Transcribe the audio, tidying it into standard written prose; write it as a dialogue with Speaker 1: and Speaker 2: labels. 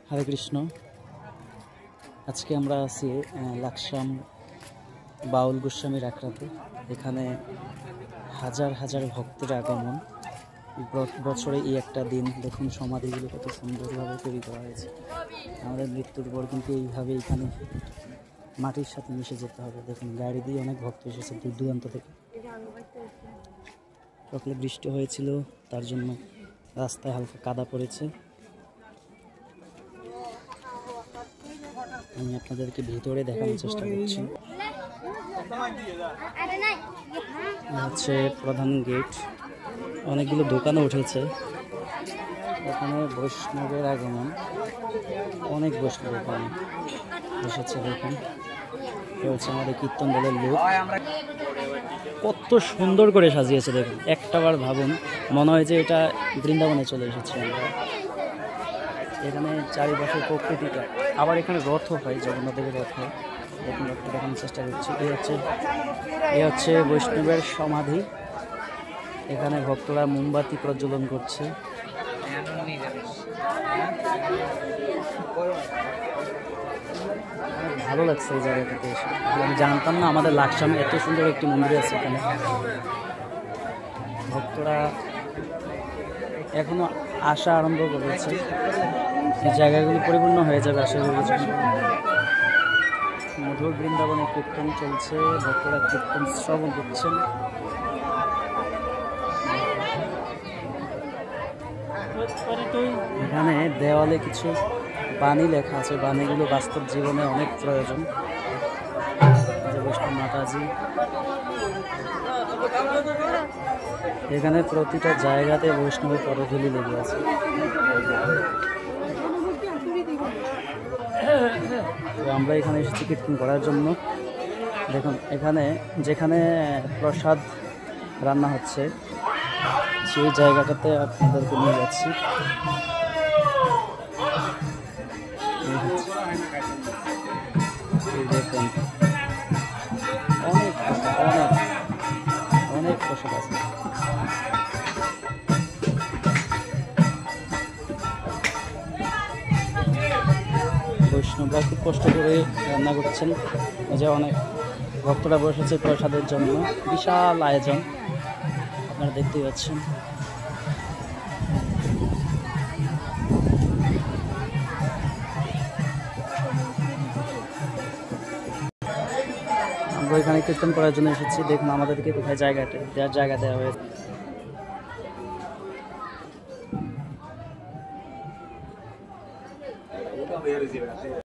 Speaker 1: হরে কৃষ্ণ। আজকে আমরা আছি লাকসাম বাউল গোস্বামীর আখড়াতে। এখানে হাজার হাজার ভক্তের আগমন। বছরে এই একটা দিন। দেখুন সমাধিগুলো কত সুন্দরভাবে তৈরি করা হয়েছে। আমাদের মৃত্যুর পর কিন্তু এইভাবে এখানে মাটির সাথে মিশে যেতে হবে। দেখুন গাড়ি দিয়ে অনেক ভক্ত এসেছে দূর দূরান্ত থেকে। সকালে বৃষ্টি হয়েছিল, তার জন্য রাস্তায় হালকা কাদা পড়েছে। আমি আপনাদেরকে ভিতরে দেখানোর চেষ্টা করছি। হচ্ছে প্রধান গেট। অনেকগুলো দোকানে উঠেছে। এখানে বৈষ্ণবের আগমন, অনেক বৈষ্ণব এখানে এসেছে। দেখুন হচ্ছে আমাদের কীর্তন দলের লোক। কত সুন্দর করে সাজিয়েছে দেখুন। একটাবার ভাবুন, মনে হয় যে এটা বৃন্দাবনে চলে এসেছে আমরা। এখানে চারিপাশের প্রকৃতিটা। আবার এখানে রথও হয়, জগন্নাথদেবের রথ হয়। দেখুন রথটা দেখানোর চেষ্টা করছি। এই হচ্ছে বৈষ্ণবের সমাধি। এখানে ভক্তরা মোমবাতি প্রজ্বলন করছে। ভালো লাগছে এই জায়গাটাতে এসে। আমি জানতাম না আমাদের লাকসামে এত সুন্দর একটি মন্দির আছে। এখানে ভক্তরা এখনো আসা আরম্ভ করেছে। এই জায়গাগুলি পরিপূর্ণ হয়ে যাবে আশা করি। মধুর বৃন্দাবনে কীর্তন চলছে, ভক্তরা কীর্তন শ্রবণ করছেন। এখানে দেওয়ালে কিছু বাণী লেখা আছে। বাণীগুলো বাস্তব জীবনে অনেক প্রয়োজন। বৈষ্ণব মাতাজি এখানে প্রতিটা জায়গাতে বৈষ্ণবের পদধূলি লেগে আছে। তো আমরা এখানে এসেছি কীর্তন করার জন্য। দেখুন এখানে যেখানে প্রসাদ রান্না হচ্ছে সেই জায়গাটাতে আপনাদেরকে নিয়ে যাচ্ছি। দেখুন অনেক অনেক অনেক প্রসাদ আছে। বৈষ্ণবরা খুব কষ্ট করে রান্না করছেন। এই যে অনেক ভক্তরা বসেছে প্রসাদের জন্য। বিশাল আয়োজন আপনারা দেখতেই পাচ্ছেন। আমরা এখানে কীর্তন করার জন্য এসেছি। দেখুন আমাদেরকে কোথায় জায়গা দেওয়া হয়েছে।